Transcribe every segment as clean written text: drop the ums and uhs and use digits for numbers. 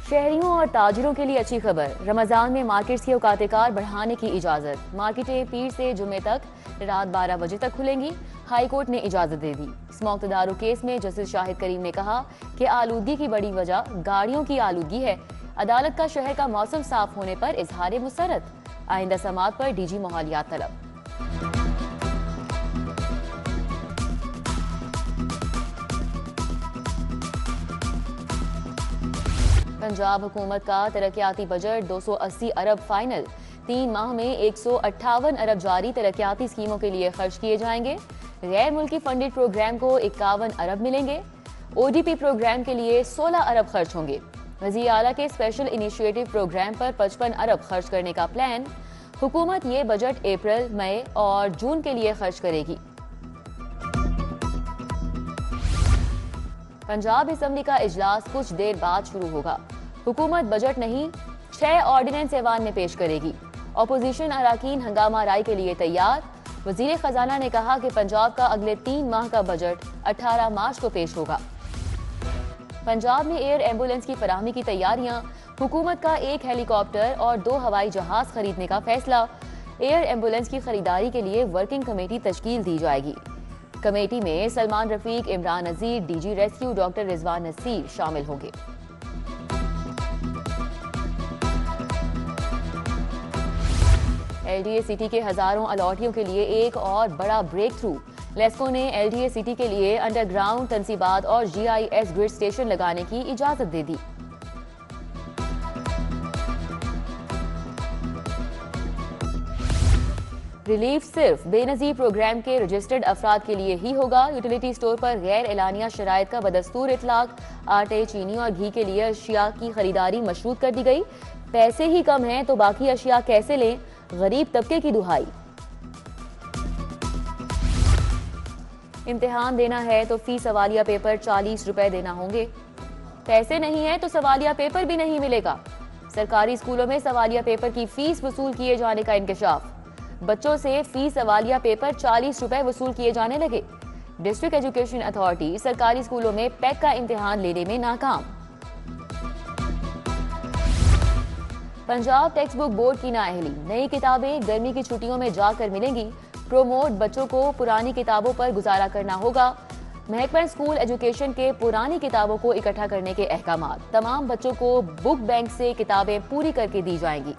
शहरियों और ताजिरों के लिए अच्छी खबर। रमजान में मार्केट्स की औकात-ए-कार बढ़ाने की इजाजत। मार्केटें पीर से जुमे तक रात 12 बजे तक खुलेंगी। हाई कोर्ट ने इजाजत दे दी। स्मोक तदारू केस में जस्टिस शाहिद करीम ने कहा कि आलूदगी की बड़ी वजह गाड़ियों की आलूदगी है। अदालत का शहर का मौसम साफ होने पर इजहार मुसरत। आइंदा समात पर डीजी माहौलियात तलब। पंजाब हुकूमत का तरक्याती बजट 280 अरब फाइनल। 3 माह में 158 अरब जारी तरक्याती स्कीमों के लिए खर्च किए जाएंगे। गैर मुल्की फंडेड प्रोग्राम को 51 अरब मिलेंगे। ओडीपी प्रोग्राम के लिए 16 अरब खर्च होंगे। वज़ीर आला के स्पेशल इनिशिएटिव प्रोग्राम पर 55 अरब खर्च करने का प्लान। हुकूमत ये बजट अप्रैल, मई और जून के लिए खर्च करेगी। पंजाब असेंबली का इजलास कुछ देर बाद शुरू होगा। हुकूमत बजट नहीं 6 ऑर्डिनेंस ऐवान में पेश करेगी। अपोजिशन अराकीन हंगामा राय के लिए तैयार। वजीर खजाना ने कहा कि पंजाब का अगले 3 माह का बजट 18 मार्च को पेश होगा। पंजाब में एयर एम्बुलेंस की फराहमी की तैयारियां। हुकूमत का 1 हेलीकॉप्टर और 2 हवाई जहाज खरीदने का फैसला। एयर एम्बुलेंस की खरीदारी के लिए वर्किंग कमेटी तश्कील दी जाएगी। कमेटी में Salman Rafiq, Imran Nazir, DG rescue doctor Rizwan Nasir शामिल होंगे। एलडीए सिटी के हजारों अलॉटियों के लिए एक और बड़ा ब्रेक थ्रू। लेस्को ने एलडीए सिटी के लिए अंडरग्राउंड तंसीबात और जीआईएस ग्रिड स्टेशन लगाने की इजाजत दे दी। रिलीफ सिर्फ बेनजीर प्रोग्राम के रजिस्टर्ड अफराद के लिए ही होगा। यूटिलिटी स्टोर पर गैर एलानिया शराइत का बदस्तूर इतलाक। आटे, चीनी और घी के लिए अशिया की खरीदारी मशरूत कर दी गई। पैसे ही कम हैं तो बाकी अशिया कैसे लें, गरीब तबके की दुहाई। इम्तिहान देना है तो फी सवालिया पेपर 40 रुपए देना होंगे। पैसे नहीं है तो सवालिया पेपर भी नहीं मिलेगा। सरकारी स्कूलों में सवालिया पेपर की फीस वसूल किए जाने का इंकशाफ। बच्चों से फी सवालिया पेपर 40 रुपए वसूल किए जाने लगे। डिस्ट्रिक्ट एजुकेशन अथॉरिटी सरकारी स्कूलों में पैक का इम्तिहान लेने में नाकाम। पंजाब टेक्स्ट बुक बोर्ड की नाअहली। नई किताबें गर्मी की छुट्टियों में जाकर मिलेंगी। प्रोमोट बच्चों को पुरानी किताबों पर गुजारा करना होगा। महकमा स्कूल एजुकेशन के पुरानी किताबों को इकट्ठा करने के अहकामात। तमाम बच्चों को बुक बैंक से किताबें पूरी करके दी जाएंगी।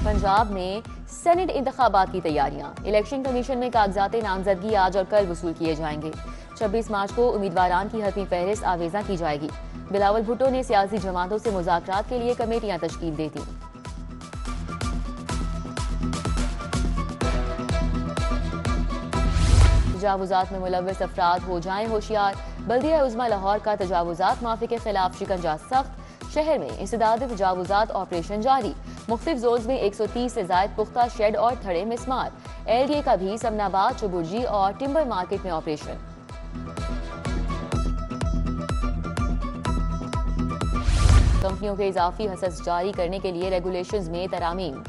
पंजाब में सेनेट इंतखाबात की तैयारियां। इलेक्शन कमीशन में कागजात नामजदगी आज और कल वसूल किए जाएंगे। 26 मार्च को उम्मीदवारान की हतमी फहरिस्त आवेजा की जाएगी। बिलावल भुट्टो ने सियासी जमातों से मुज़ाकरात के लिए कमेटियां तश्कील दी थी। तजावुजात में मुलव्वस अफराद हो जाएं होशियार। बल्दिया उज़्मा लाहौर का तजावुजात माफी के खिलाफ शिकंजा सख्त। शहर में इंसदाद तजावुजात ऑपरेशन जारी। मुख्तलिफ जोन्स में 130 से जायद पुख्ता शेड और थड़े मिसमार। एलडीए का भी समनाबाद, चुबुर्जी और टिम्बर मार्केट में ऑपरेशन। कंपनियों के इजाफी हसस जारी करने के लिए रेगुलेशंस में तरामीम।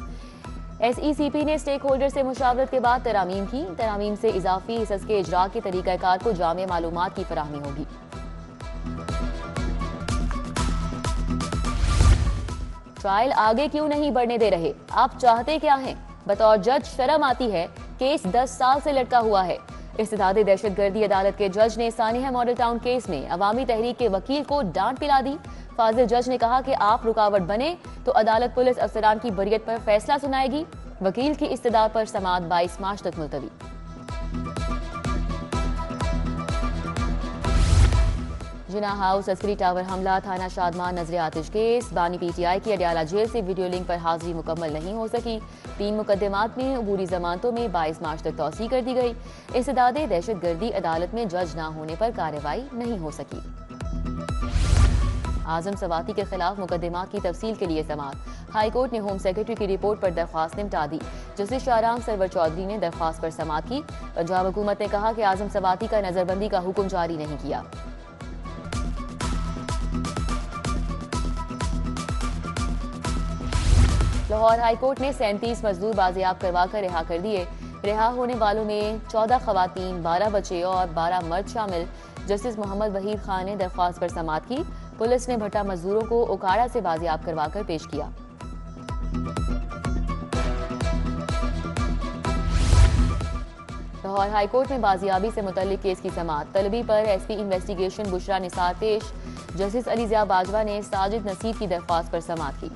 एसईसीपी ने स्टेक होल्डर से मुशावरत के बाद तरामीम की। तरामीम से इजाफी हिस्स के इजरा के तरीकाकार को जामे मालूमात की फराहमी होगी। ट्रायल आगे क्यों नहीं बढ़ने दे रहे, आप चाहते क्या हैं? बतौर जज शर्म आती है, केस 10 साल से लटका हुआ है। इस्तिदादी दहशतगर्दी अदालत के जज ने सानिया मॉडल टाउन केस में अवामी तहरीक के वकील को डांट पिला दी। फाजिल जज ने कहा कि आप रुकावट बने तो अदालत पुलिस अफसरान की बरियत पर फैसला सुनाएगी। वकील की इस्तदा पर समाअत 22 मार्च तक मुलतवी। जिना हाउस अस्करी टावर हमला, थाना शादमान नजर आतिश केस। बानी पीटीआई की अडियाला जेल से वीडियो लिंक पर हाजिरी मुकम्मल नहीं हो सकी। 3 मुकदमात में अबूरी जमानतों में 22 मार्च तक तौसीह कर दी गई। इस्तिदादे दहशतगर्दी अदालत में जज ना होने पर कार्रवाई नहीं हो सकी। आजम सवाती के खिलाफ मुकदमात की तफसील के लिए समाअत। हाईकोर्ट ने होम सेक्रेटरी की रिपोर्ट पर दरख्वास्त निपटा दी। जस्टिस शाहराम सरवर चौधरी ने दरख्वास्त पर समाअत की। पंजाब हुकूमत ने कहा कि आजम सवाती का नजरबंदी का हुक्म जारी नहीं किया। लाहौर हाईकोर्ट ने 37 मजदूर बाजियाब करवा कर रिहा कर दिए। रिहा होने वालों में 14 खवातीन, 12 बच्चे और 12 मर्द शामिल। जस्टिस मोहम्मद वहीद खान ने दरख्वास्त पर समाअत की। पुलिस ने भट्टा मजदूरों को ओकाड़ा से बाजियाब करवाकर पेश किया। लाहौर हाईकोर्ट में बाजियाबी से मुतल्लिक केस की समाअत। तलबी पर एसपी इन्वेस्टिगेशन बुशरा निसार पेश। जस्टिस अली ज़िया बाजवा ने साजिद नसीब की दरख्वास्त पर समाअत की।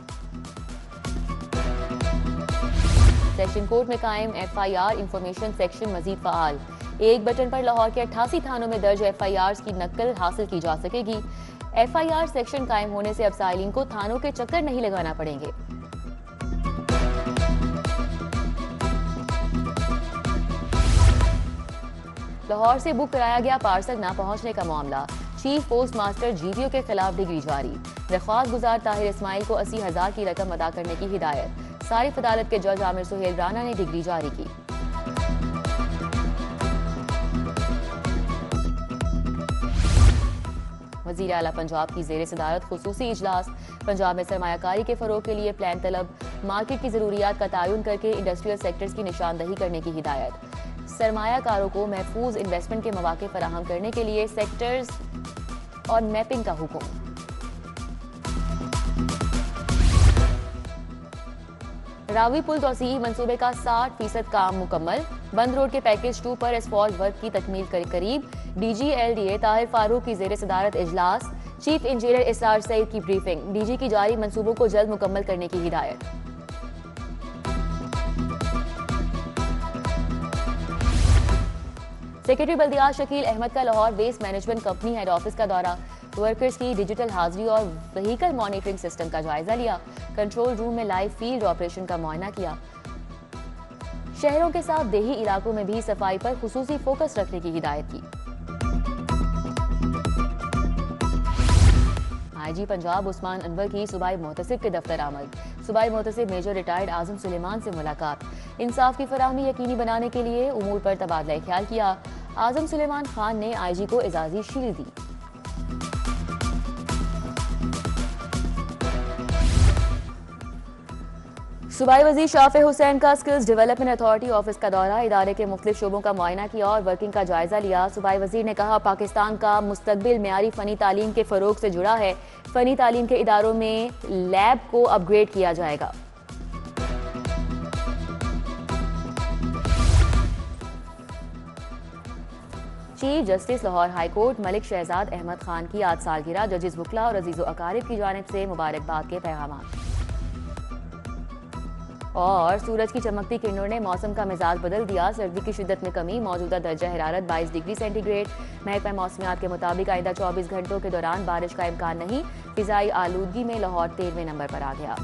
सेशन कोर्ट में कायम FIR इंफॉर्मेशन सेक्शन मजीद फ़ाल। एक बटन पर लाहौर के 88 थानों में दर्ज FIRs की नकल हासिल की जा सकेगी। FIR सेक्शन कायम होने से अब साइलिन को थानों के चक्कर नहीं लगाना पड़ेंगे। लाहौर से बुक कराया गया पार्सल न पहुंचने का मामला। चीफ पोस्ट मास्टर GPO के खिलाफ डिग्री जारी। दरख्वास्त गुजार ताहिर इस्माइल को 80,000 की रकम अदा करने की हिदायत। सारिफ अदालत के जज आमिर सुहेल राना ने डिग्री जारी की। वज़ीर आला पंजाब की ज़ेर सदारत खुसूसी इजलास। पंजाब में सरमायाकारी के फरोग के लिए प्लान तलब। मार्केट की ज़रूरियात का तयन करके इंडस्ट्रियल सेक्टर्स की निशानदही करने की हिदायत। सरमायाकारों को महफूज इन्वेस्टमेंट के मौके फराहम करने के लिए सेक्टर्स और मैपिंग का हुक्म। रावी पुल तोसीई मंसूबे का 60% काम मुकम्मल। बंद रोड के पैकेज 2 पर एसफॉल्ट वर्क की तकमील करीब। DG LDA ताहिर फारूक की ज़ेर सदारत इजलास। चीफ इंजीनियर इसरार सईद की ब्रीफिंग। DG की जारी मंसूबों को जल्द मुकम्मल करने की हिदायत। सेक्रेटरी बल्दियात शकील अहमद का Lahore waste management company head office का दौरा। वर्कर्स की डिजिटल हाजिरी और व्हीकल मॉनिटरिंग सिस्टम का जायजा लिया। कंट्रोल रूम में लाइव फील्ड ऑपरेशन का मुआयना किया। शहरों के साथ देही इलाकों में भी सफाई पर खुसूसी फोकस रखने की हिदायत की। IG पंजाब उस्मान अनवर की सूबाई मोहतसिब के दफ्तर आमद। सूबाई मोहतसिब मेजर रिटायर्ड आजम सुलेमान से मुलाकात। इंसाफ की फराहमी यकीनी बनाने के लिए उमूर पर तबादला ख्याल किया। आजम सुलेमान खान ने IG को एजाजी शील्ड दी। सूबाई वज़ीर शाफे हुसैन का स्किल्स डेवलपमेंट अथॉरिटी ऑफिस का दौरा। इदारे के मुख्तलिफ शोबों का मुआयना किया और वर्किंग का जायजा लिया। सूबाई वज़ीर ने कहा पाकिस्तान का मुस्तकबिल मेयारी फ़नी तालीम के फ़रोग से जुड़ा है। फ़नी तालीम के इदारों में लैब को अपग्रेड किया जाएगा। Chief justice Lahore high court Malik Shahzad Ahmed Khan की आज सालगिरह। जजिस वकला और अजीज़ो अकारिब की जानिब से मुबारकबाद के पैगाम। और सूरज की चमकती किरणों ने मौसम का मिजाज बदल दिया। सर्दी की शिद्दत में कमी। मौजूदा दर्जा हरारत 22 डिग्री सेंटीग्रेड। महकमा मौसमियात के मुताबिक आइंदा 24 घंटों के दौरान बारिश का इम्कान नहीं। फिजाई आलूदगी में लाहौर 13वें नंबर पर आ गया।